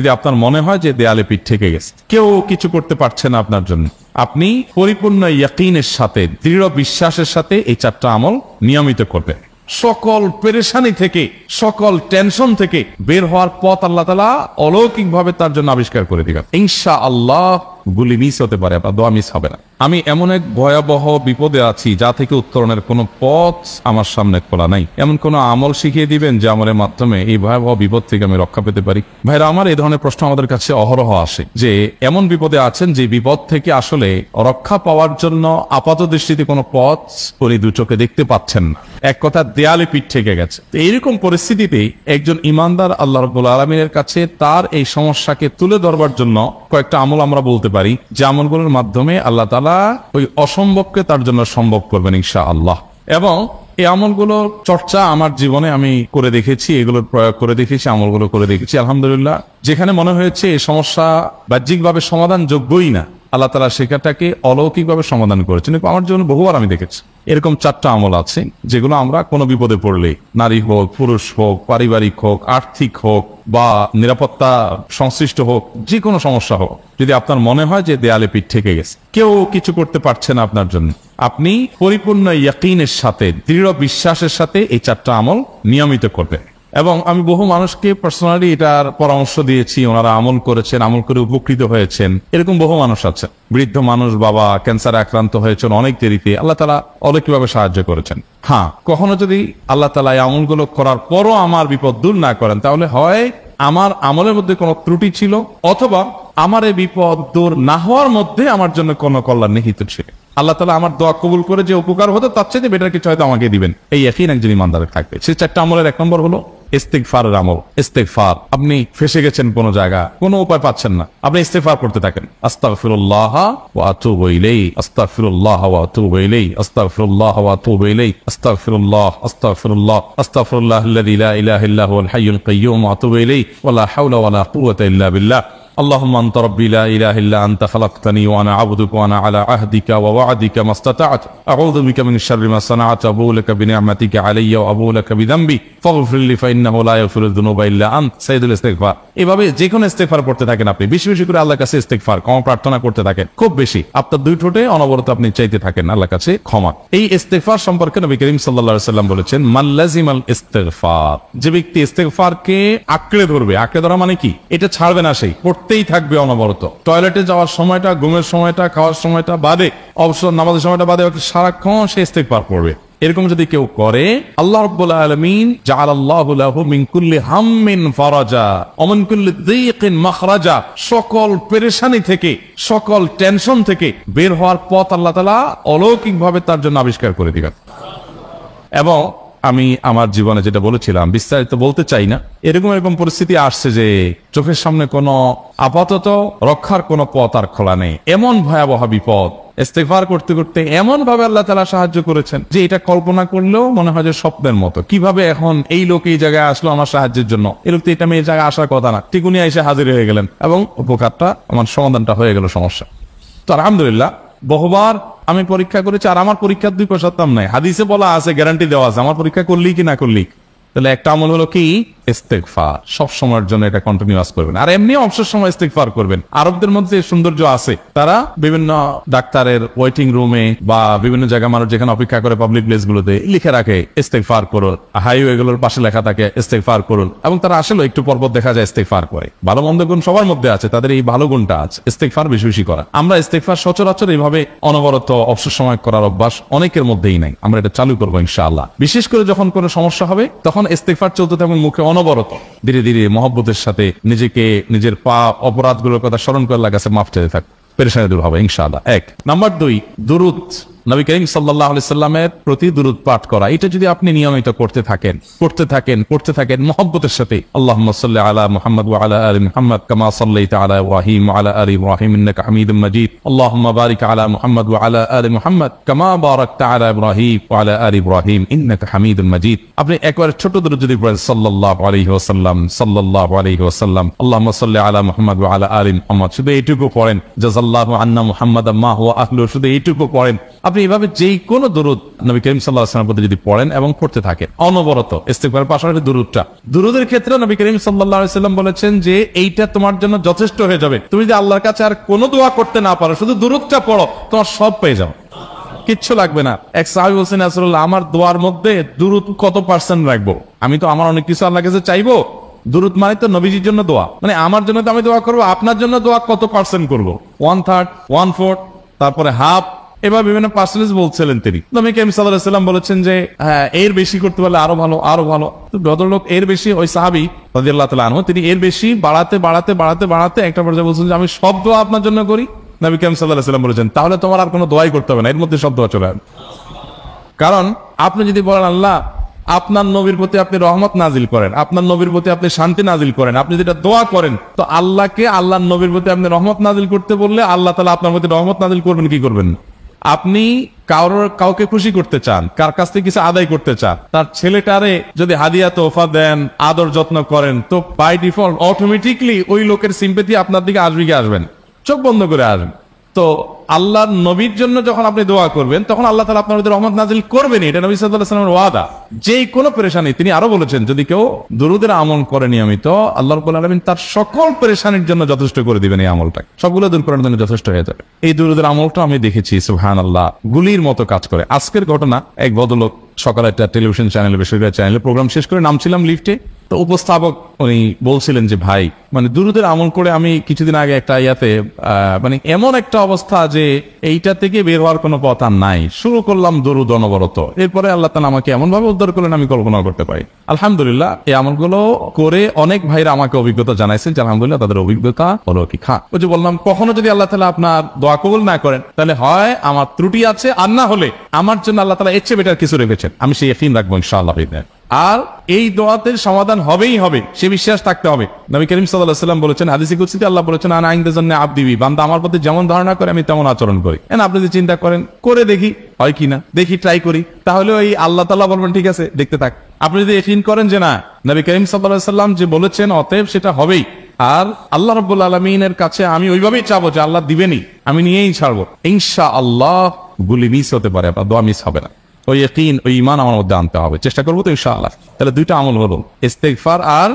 যদি আপনার মনে হয় যে দেয়ালে পিঠ ঠেকে গেছে, কেউ কিছু করতে পারছে না আপনার জন্য, আপনি পরিপূর্ণ ইয়াকিনের সাথে, দৃঢ় বিশ্বাসের সাথে এই 4টা আমল নিয়মিত করবেন। সকল পেরেশানি থেকে, সকল টেনশন থেকে বের হওয়ার পথ আল্লাহ তাআলা অলৌকিকভাবে তার জন্য আবিষ্কার করে দিবেন ইনশাআল্লাহ। গুলি মিস হতে পারে, আপনার দোয়া মিস হবে না। আমি এমন এক ভয়াবহ বিপদে আছি যা থেকে উত্তরণের কোনো পথ আমার সামনে খোলা নাই, এমন কোন আমল শিখিয়ে দিবেন যে আমলের মাধ্যমে এই ভয়াবহ বিপদ থেকে আমি রক্ষা পেতে পারি। ভাইরা আমার, এই ধরনের প্রশ্ন আমাদের কাছে অহরহ আসে যে এমন বিপদে আছেন যে বিপদ থেকে আসলে রক্ষা পাওয়ার জন্য আপাত দৃষ্টিতে কোনো পথ উনি দু চোখে দেখতে পাচ্ছেন না, এক কথা দেয়ালে পিঠ ঠেকে গেছে। এইরকম পরিস্থিতিতে একজন ইমানদার আল্লাহ রাব্বুল আলামিনের কাছে তার এই সমস্যাকে তুলে ধরবার জন্য কয়েকটা আমল আমরা বলতে পারি, যে আমলগুলোর মাধ্যমে আল্লাহ তাআলা ওই অসম্ভবকে তার জন্য সম্ভব করবেন ইনশাআল্লাহ। এবং এই আমলগুলোর চর্চা আমার জীবনে আমি করে দেখেছি, এগুলোর প্রয়োগ করে দেখেছি, আমলগুলো করে দেখেছি। আলহামদুলিল্লাহ, যেখানে মনে হয়েছে এই সমস্যা বাহ্যিকভাবে সমাধান যোগ্যই না, আল্লাহ তাআলা সেটাকে অলৌকিকভাবে সমাধান করেছেন। আমার জীবনে বহুবার আমি দেখেছি এরকম 4টা আমল আছে যেগুলো আমরা কোনো বিপদে পড়লে, নারী হোক, পুরুষ হোক, পারিবারিক হোক, আর্থিক হোক বা নিরাপত্তা সংশ্লিষ্ট হোক, যে কোনো সমস্যা হোক, যদি আপনার মনে হয় যে দেয়ালে পিঠ ঠেকে গেছে, কেউ কিছু করতে পারছে না আপনার জন্য, আপনি পরিপূর্ণ ইয়াকিনের সাথে, দৃঢ় বিশ্বাসের সাথে এই 4টা আমল নিয়মিত করবেন। এবং আমি বহু মানুষকে পার্সোনালি এটার পরামর্শ দিয়েছি, ওনারা আমল করেছেন, আমল করে উপকৃত হয়েছেন। এরকম বহু মানুষ আছে, বৃদ্ধ মানুষ, বাবা ক্যান্সারে আক্রান্ত হয়েছেন অনেক দেরিতে, আল্লাহ তাআলা অলৌকিকভাবে সাহায্য করেছেন। হ্যাঁ, কখনো যদি আল্লাহ তাআলা এই আমলগুলো করার পরও আমার বিপদ দূর না করেন, তাহলে হয় আমার আমলের মধ্যে কোনো ত্রুটি ছিল, অথবা আমার এই বিপদ দূর না হওয়ার মধ্যে আমার জন্য কোনো কল্যাণ নিহিত ছিল। আল্লাহ তাআলা আমার দোয়া কবুল করে যে উপকার হতো তার চাইতে বেটার কিছু হয়তো আমাকে দিবেন, এই ইয়াকিন একজন ইমানদারের থাকবে। সেই 4টা আমলের 1 নম্বর হলো ইস্তিগফারের আমল। ইস্তিগফার, আপনি ফেসে গেছেন কোন জায়গা, কোনো উপায় পাচ্ছেন না, আপনি ইস্তিগফার করতে থাকেন। আস্তাগফিরুল্লাহ ওয়া আতুবু ইলাইহি, আস্তাগফিরুল্লাহ ওয়া আতুবু ইলাইহি, আস্তাগফিরুল্লাহ ওয়া আতুবু ইলাইহি, আস্তাগফিরুল্লাহ, আস্তাগফিরুল্লাহ, আস্তাগফিরুল্লাহাল্লাযী লা ইলাহা ইল্লা হুয়াল হাইয়ুল কাইয়্যুম ওয়া আতুবু ইলাইহি ওয়া লা হাওলা ওয়া লা কুওয়াতা ইল্লা বিল্লাহ। اللهم انت ربي لا اله الا انت خلقتني وانا عبدك وانا على عهدك ووعدك ما استطعت اعوذ بك من شر ما صنعت ابو لك بنعمتك علي وابو لك بذنبي فاغفر لي فانه لا يغفر الذنوب الا انت سيدুল ইস্তিগফার। এভাবে যে কোনো ইস্তিগফার করতে থাকেন, আপনি বেশি বেশি করে আল্লাহর কাছে ইস্তিগফার, ক্ষমা প্রার্থনা করতে থাকেন, খুব বেশি আপনার 2 ঠোঁটে অনবরত আপনি চাইতে থাকেন আল্লাহর কাছে ক্ষমা। এই ইস্তিগফার সম্পর্কে নবী করিম সাল্লাল্লাহু আলাইহি ওয়াসাল্লাম বলেছেন, মান লাজিমাল ইস্তিগফার, যে ব্যক্তি ইস্তিগফারকে আঁকড়ে ধরবে, আঁকড়ে ধরা মানে কি, এটা ছাড়বে না, সেই পড়তেই থাকবে অনবরত। টয়লেটে যাওয়ার সময়টা, ঘুমের সময়টা, খাওয়ার সময়টা বাদে, অবসর নামাজের সময়টা বাদে সারাক্ষণ সে ইস্তিগফার করবে। এরকম যদি কেউ করে, আল্লাহ রাব্বুল আলামিন জাআলাল্লাহু লাহু মিন কুল্লি হাম্মিন ফারাজা ওয়া মিন কুল্লি যিকিন মাখরাজা, সকল পেরেশানি থেকে, সকল টেনশন থেকে বের হওয়ার পথ আল্লাহ তাআলা অলৌকিকভাবে তার জন্য আবিষ্কার করে দিবেন। এবং আমি আমার জীবনে যেটা বলেছিলাম, বিস্তারিত বলতে চাই না, এরকম পরিস্থিতি আসছে যে চোখের সামনে কোনো আপাতত রক্ষার কোনো পথ আর খোলা নেই, এমন ভয়াবহ বিপদ। ইস্তিগফার করতে করতে এমন ভাবে আল্লাহ তাআলা সাহায্য করেছেন যে এটা কল্পনা করলেও মনে হয় যে স্বপ্নের মতো। কিভাবে এখন এই লোক এই জায়গায় আসলো আমার সাহায্যের জন্য, এই লোক তো এটা এই জায়গায় আসার কথা না, ঠিক উনি এসে হাজির হয়ে গেলেন এবং উপকারটা, আমার সমাধানটা হয়ে গেল সমস্যা। তো আলহামদুলিল্লাহ, বহুবার আমি পরীক্ষা করেছি, আর আমার পরীক্ষার 2 পয়সার দাম নাই। হাদিসে বলা আছে, গ্যারান্টি দেওয়া আছে, আমার পরীক্ষা করলি কি না করলি। তাহলে একটা আমল হলো কি, ইস্তিগফার। সব সময়ের জন্য এটা কন্টিনিউয়াস করবেন, আর এমনি অবসর সময় ইস্তিগফার করবেন। আরবদের মধ্যে সৌন্দর্য আছে, তারা বিভিন্ন ডাক্তারের ওয়েটিং রুমে বা বিভিন্ন জায়গায় মানুষ যেখানে অপেক্ষা করে পাবলিক প্লেস গুলোতে লিখে রাখে ইস্তিগফার করুন, হাইওয়ে গুলোর পাশে লেখা থাকে ইস্তিগফার করুন, এবং তারা আসলে একটু পরপর দেখা যায় ইস্তিগফার করে। ভালো মন্দ গুণ সবার মধ্যে আছে, তাদের এই ভালো গুণটা আছে, ইস্তিগফার বেশি বেশি করা। আমরা ইস্তিগফার সচরাচর এইভাবে অনবরত অবসর সময় করার অভ্যাস অনেকের মধ্যেই নাই, আমরা এটা চালু করবো ইনশাআল্লাহ। বিশেষ করে যখন কোনো সমস্যা হবে তখন ইস্তিগফার চলতে থাকুন মুখে অনবরত, ধীরে ধীরে মহব্বতের সাথে নিজেকে, নিজের পাপ অপরাধগুলোর কথা স্মরণ করে আল্লাহর কাছে মাফ চাইতে থাক, পেরেশানি দূর হবে ইনশাআল্লাহ। 1 নাম্বার 2, দুরূদ, নবী করিম সাল্লাল্লাহু আলাইহি সাল্লামের প্রতি দুরূদ পাঠ করা। এটা যদি আপনি নিয়মিত করতে থাকেন মহব্বতের সাথে, আল্লাহুম্মা সাল্লি আলা মুহাম্মাদ ওয়া আলা আলি মুহাম্মাদ কামা সাল্লাইতা আলা ইব্রাহিম ওয়া আলা আলি ইব্রাহিম ইন্নাকা হামিদুম মাজিদ, আল্লাহুম্মা বারিক আলা মুহাম্মাদ ওয়া আলা আলি মুহাম্মাদ কামা বারাকতা আলা ইব্রাহিম ওয়া আলা আলি ইব্রাহিম ইন্নাকা হামিদুম মাজিদ। আপনি একবার ছোট দুরূদ যদি পড়েন, সাল্লাল্লাহু আলাইহি ওয়াসাল্লাম, সাল্লাল্লাহু আলাইহি ওয়াসাল্লাম, আল্লাহুম্মা সাল্লি আলা মুহাম্মাদ ওয়া আলা আলি মুহাম্মাদ, শুধু এইটুকু পড়েন। জাযাল্লাহু আন্না মুহাম্মাদাম মা হুয়া আহলু, শুধু এইটুকু পড়েন। আপনি এভাবে যেই কোনো দুরুদ নবী করিম সাল্লাল্লাহু আলাইহি ওয়াসাল্লামের প্রতি যদি পড়েন এবং পড়তে থাকেন অনবরত, ইস্তিগফারের পাশাপাশি দুরুদের ক্ষেত্রে নবী করিম সাল্লাল্লাহু আলাইহি ওয়াসাল্লাম বলেছেন যে এইটা তোমার জন্য যথেষ্ট হয়ে যাবে। তুমি যদি আল্লাহর কাছে আর কোনো দোয়া করতে না পারো, শুধু দুরুদটা পড়ো, তোমার সব পেয়ে যাও, কিচ্ছু লাগবে না। এক সাহাবী বলছেন, রাসূলুল্লাহ, আমার দোয়ার মধ্যে দুরুদ কত পার্সেন্ট রাখবো? আমি তো আমার অনেক কিছু আল্লাহর কাছে চাইবো। দুরুদ মানে তো নবীজির জন্য দোয়া, মানে আমার জন্য তো আমি দোয়া করবো, আপনার জন্য দোয়া কত পার্সেন্ট করবো? 1/3, 1/4, তারপরে হাফ, এবার বিভিন্ন পার্সেন্টেজ বলছিলেন তিনি। নবী করিম সাল্লাল্লাহু আলাইহি ওয়াসাল্লাম বলেছেন যে হ্যাঁ, এর বেশি করতে পারলে আরো ভালো, আরো ভালো। তো ভদ্রলোক এর বেশি, ওই সাহাবী রাদিয়াল্লাহু তাআলা আনহু, তিনি এর বেশি বাড়াতে একটা পর্যায়ে বলছেন যে আমি সব দোয়া আপনার জন্য করি। নবী করিম সাল্লাল্লাহু আলাইহি ওয়াসাল্লাম বলেছেন তাহলে তোমার আর কোনো দোয়াই করতে হবে না, এর মধ্যে সব দোয়া চলে আসবে। কারণ আপনি যদি বলেন আল্লাহ আপনার নবীর প্রতি আপনি রহমত নাজিল করেন, আপনার নবীর প্রতি আপনি শান্তি নাজিল করেন, আপনি যেটা দোয়া করেন, তো আল্লাহকে আল্লাহর নবীর প্রতি আপনি রহমত নাজিল করতে বললে আল্লাহ তাআলা আপনার প্রতি রহমত নাজিল করবেন কি করবেন? আপনি কাউকে খুশি করতে চান, কার কাছ থেকে কিছু আদায় করতে চান, তার ছেলেটারে যদি হাদিয়া তোফা দেন, আদর যত্ন করেন, তো বাই ডিফল্ট অটোমেটিকলি ওই লোকের সিম্পেথি আপনার দিকে আসবে কি আসবেন? চোখ বন্ধ করে আসবেন। তো আল্লাহর নবীর জন্য যখন আপনি দোয়া করবেন, তখন আল্লাহ তাআলা আপনার মধ্যে রহমত নাজিল করবেন। এটা নবী সাল্লাল্লাহু আলাইহি ওয়াসাল্লামের ওয়াদা। যেই কোনো পেরেশানি, তিনি আরো বলেছেন যদি কেউ দুরুদের আমল করে নিয়মিত, আল্লাহ রাব্বুল আলামিন তার সকল পেরেশানির জন্য যথেষ্ট করে দিবেন। এই আমলটা সবগুলো দূর করার জন্য যথেষ্ট হয়ে যাবে। এই দুরুদের আমলটা আমি দেখেছি সুবহানাল্লাহ গুলির মতো কাজ করে। আজকের ঘটনা, এক ভদ্রলোক সকালে একটা টেলিভিশন চ্যানেলে, বেসরকারি চ্যানেলে প্রোগ্রাম শেষ করে নামছিলাম লিফটে, তো উপস্থাপক উনি বলছিলেন যে ভাই, মানে দুরুদের আমল করে আমি কিছুদিন আগে একটা ইয়াতে মানে এমন একটা অবস্থা যে এইটা থেকে বের হওয়ার কোনো পথ আর নাই, শুরু করলাম দুরুদ অনবরত, এরপরে আল্লাহ তাআলা আমাকে এমন ভাবে উদ্ধার করলেন আমি কল্পনা করতে পারি। আলহামদুলিল্লাহ, এই আমলগুলো করে অনেক ভাইরা আমাকে অভিজ্ঞতা জানাইছেন যে আলহামদুলিল্লাহ তাদের অভিজ্ঞতা হলো কি খা। ওই যে বললাম, কখনো যদি আল্লাহ তাআলা আপনার দোয়া কবুল না করেন, তাহলে হয় আমার ত্রুটি আছে, আর না হলে আমার জন্য আল্লাহ তাআলা এর চেয়ে বেটার কিছু রেখেছেন, আমি সেই ইয়াকিন রাখবো ইনশাআল্লাহ। আর এই দোয়াতের সমাধান হবেই হবে, সে বিশ্বাস থাকতে হবে। নবী করিম সাল্লাল্লাহু আলাইহি ওয়াসাল্লাম বলেছেন, হাদিসে কুদসিতে আল্লাহ বলেছেন, আনা ইনদা জান্নি আবদি বি, বান্দা আমার প্রতি যেমন ধারণা করে আমি তেমন আচরণ করি। আপনি যদি চিন্তা করেন, করে দেখি হয় কিনা, দেখি ট্রাই করি, তাহলে ওই আল্লাহ তাআলা বলবেন ঠিক আছে দেখতে থাক। আপনি যদি ইয়াকিন করেন যে না, নবী করিম সাল্লাল্লাহু আলাইহি ওয়াসাল্লাম যে বলেছেন, অতএব সেটা হবেই, আর আল্লাহ রাব্বুল আলামিনের কাছে আমি ওইভাবেই চাবো যে আল্লাহ দিবেনই, আমি নিয়েই ছাড়বো, ইনশাআল্লাহ গুলি মিস হতে পারে, আপনার দোয়া মিস হবে না। ওই ইয়াকিন, ওই ঈমান আমার মধ্যে আনতে হবে, চেষ্টা করবো তো ইনশাআল্লাহ। তাহলে দুইটা আমল হলো, ইস্তিগফার আর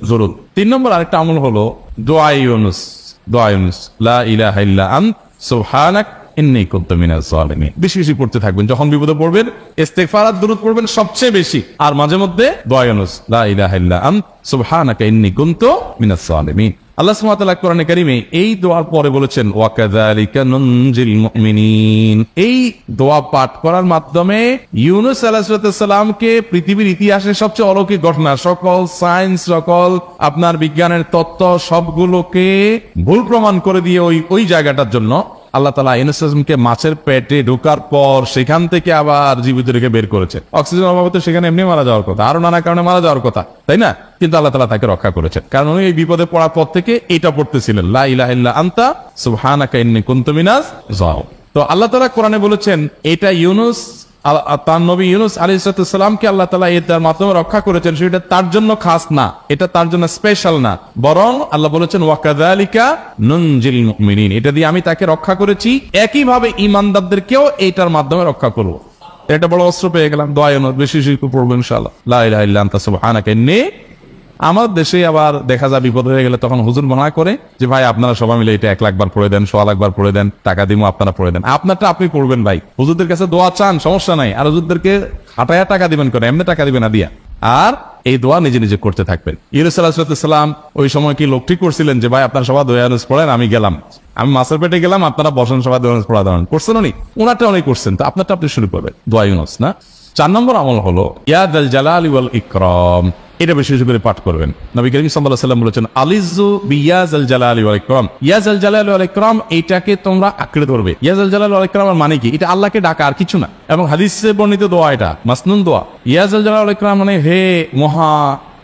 দুরুদ। 3 নম্বর আরেকটা আমল হলো দোয়া ইউনুস। দোয়া ইউনুস, লা ইলাহা ইল্লা আনত সুবহানাক ইন্নী কুনতু মিনাজ জালিমিন। বেশি বেশি পড়তে থাকবেন, যখন বিপদে পড়বেন ইস্তিগফার আর দুরুদ পড়বেন সবচেয়ে বেশি, আর মাঝে মধ্যে দোয়া ইউনুস, লা ইলাহা ইল্লা আনত সুবহানাকা ইন্নী কুনতু মিনাজ জালিমিন। আল্লাহ সুবহানাহু ওয়া তাআলা কোরআনে কারীমে এই দোয়ার পরে বলেছেন, ওয়া কাযালিকা নুনজিল মুমিনিন। এই দোয়া পাঠ করার মাধ্যমে ইউনুস আলাইহিস সালামকে পৃথিবীর ইতিহাসের সবচেয়ে অলৌকিক ঘটনা, সকল সায়েন্স, সকল আপনার বিজ্ঞানের তত্ত্ব সবগুলোকে ভুল প্রমাণ করে দিয়ে ওই জায়গাটার জন্য আল্লাহ তাআলা ইউনুস আলাইহিসকে মাছের পেটে ঢোকার পর সেখান থেকে আবার জীবিত রেখে বের করেছে। অক্সিজেন অভাবে সেখানে এমনি মারা যাওয়ার কথা, আরো নানা কারণে মারা যাওয়ার কথা, তাই না? কিন্তু আল্লাহ তাআলা তাকে রক্ষা করেছেন, কারণ উনি এই বিপদে পড়ার পর থেকে এটা পড়তেছিলেন, লা ইলাহা ইল্লা আনতা সুবহানাকা ইন্নী কুনতু মিনাজ জালিমিন। তো আল্লাহ তাআলা কোরআনে বলেছেন, এটা ইউনুস, তার নবী ইউনুস আলাইহিস সালামকে আল্লাহ তাআলা এটার মাধ্যমে রক্ষা করেছেন, সেটা তার জন্য খাস না, এটা তার জন্য স্পেশাল না, বরং আল্লাহ বলেছেন ওয়া কাযালিকা নুনজিল মুমিনিন, এটা দিয়ে আমি তাকে রক্ষা করেছি, একইভাবে ঈমানদারদেরকেও এটার মাধ্যমে রক্ষা করব। এটা বড় অস্ত্র পেয়ে গেলাম। দোয়া ইউনুস বেশি বেশি পড়বো ইনশাআল্লাহ, লা ইলাহা ইল্লা আনতা সুবহানাকা ইন্নী। আমার দেশে আবার দেখা যায় বিপদ হয়ে গেলে তখন হুজুর মনে করে যে ভাই আপনারা সবাই মিলে এটা 1 লাখ বার পড়ে দেন, 100 লাখ বার পড়ে দেন, টাকা দিমু আপনারা পড়ে দেন। আপনারটা আপনি পড়বেন ভাই, হুজুরদের কাছে দোয়া চান সমস্যা নাই, আর হুজুরদেরকে হাঁটায়া টাকা দিবেন করে, এমনি টাকা দিবেন না দিয়া। আর এই দোয়া নিজে নিজে করতে থাকবেন। ইউনুস আলাইহিস সালাম ওই সময় কি লোক ঠিক করছিলেন যে ভাই আপনারা সবাই দোয়া ইউনুস পড়েন, আমি গেলাম, আমি মাছের পেটে গেলাম, আপনারা বসেন সবাই দোয়া ইউনুস পড়া দেন, করছেন উনি? ওনারটা উনি করছেন, তো আপনারটা আপনি শুরু করবেন, দোয়া ইউনুস না। 4 নম্বর আমল হলো ইয়া যাল জালালি ওয়াল ইকরাম। এটা বেশি বেশি করে পাঠ করবেন। নবী করিম সাল্লাল্লাহু আলাইহি ওয়াসাল্লাম বলেছেন, আলিজু বিয়া যাল জালালি ওয়াল ইকরাম। ইয়া যাল জালালি ওয়াল ইকরাম, এইটাকে তোমরা আঁকড়ে ধরবে। ইয়া যাল জালালি ওয়াল ইকরাম মানে কি? এটা আল্লাহকে ডাকা, আর কিছু না। এবং হাদিসে বর্ণিত দোয়া, এটা মাসনুন দোয়া। ইয়া যাল জালালি ওয়াল ইকরাম মানে হে মহা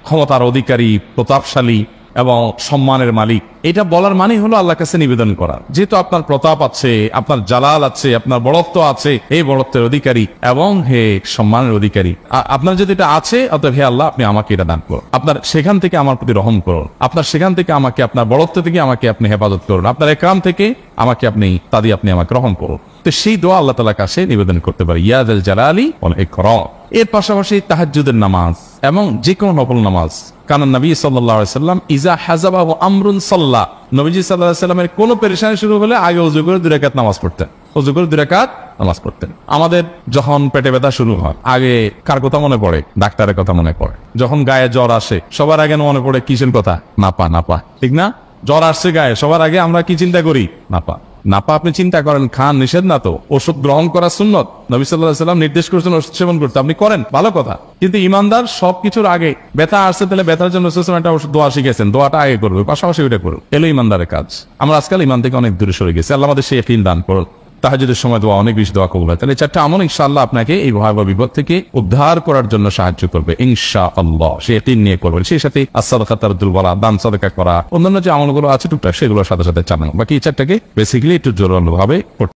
ক্ষমতার অধিকারী, প্রতাপশালী এবং সম্মানের মালিক। এটা বলার মানে হলো আল্লাহর কাছে নিবেদন করা, যেহেতু আপনার প্রতাপ আছে, আপনার জালাল আছে, আপনার বড়ত্ব আছে, এই বড়ত্বের অধিকারী এবং হে সম্মানের অধিকারী, আপনার যদি এটা আছে, অতএব হে আল্লাহ আপনি আমাকে এটা দান করুন, আপনার সেখান থেকে আমার প্রতি রহম করুন, আপনার সেখান থেকে আমাকে, আপনার বড়ত্ব থেকে আমাকে আপনি হেফাজত করুন, আপনার একরাম থেকে আমাকে আপনি, তা দিয়ে আপনি আমাকে রহম করুন। তো সেই দোয়া আল্লাহ তাআলার কাছে নিবেদন করতে পারি, ইয়া যাল জালালি ওয়াল ইকরাম। এর পাশাপাশি তাহাজ্জুদের নামাজ এবং যে কোনো নফল নামাজ, কারণ নবী সাল্লাল্লাহু আলাইহি সাল্লাম ইজা হাযাবাহু আমরুন সাল্লা, নবীজি সাল্লাল্লাহু আলাইহি সাল্লামের কোনো পেরেশানি শুরু হলে আগে ওযু করে 2 রাকাত নামাজ পড়তেন, ওযু করে 2 রাকাত নামাজ পড়তেন। আমাদের যখন পেটে ব্যথা শুরু হয় আগে কার কথা মনে পড়ে? ডাক্তারের কথা মনে পড়ে। যখন গায়ে জ্বর আসে সবার আগে মনে পড়ে কিসের কথা? নাপা, নাপা, ঠিক না? জ্বর আসছে গায়ে, সবার আগে আমরা কি চিন্তা করি? নাপা। নাপা আপনি চিন্তা করেন, খান, নিষেধ না তো, ওষুধ গ্রহণ করা সুন্নত, নবী সাল্লাল্লাহু আলাইহি সাল্লাম নির্দেশ করেছেন ওষুধ সেবন করতে, আপনি করেন, ভালো কথা। কিন্তু ইমানদার সবকিছুর আগে ব্যথা আসছে, তাহলে ব্যথার জন্য একটা ওষুধ দোয়া শিখেছেন, দোয়াটা আগে করবে, পাশাপাশি ওইটা করুন, এলো ইমানদারের কাজ। আমরা আজকাল ইমান থেকে অনেক দূরে সরে গেছি। আল্লাহ আমাদের সেই ইয়াকিন দান করুন। তাহাজ্জুদের সময় দোয়া অনেক বেশি দোয়া কবুল হয়। তাহলে 4টা আমল ইনশাআল্লাহ আপনাকে এই ভয়াবহ বিপদ থেকে উদ্ধার করার জন্য সাহায্য করবে ইনশাআল্লাহ। সে ইয়াকিন নিয়ে করবেন। সেই সাথে as-সাদাকা তারদুল বালা, দান সাদাকা করা, অন্যান্য যে আমলগুলো আছে টুকটাক সেগুলোর সাথে সাথে চালানো। বাকি এই 4টাকে বেসিক্যালি একটু জোরালোভাবে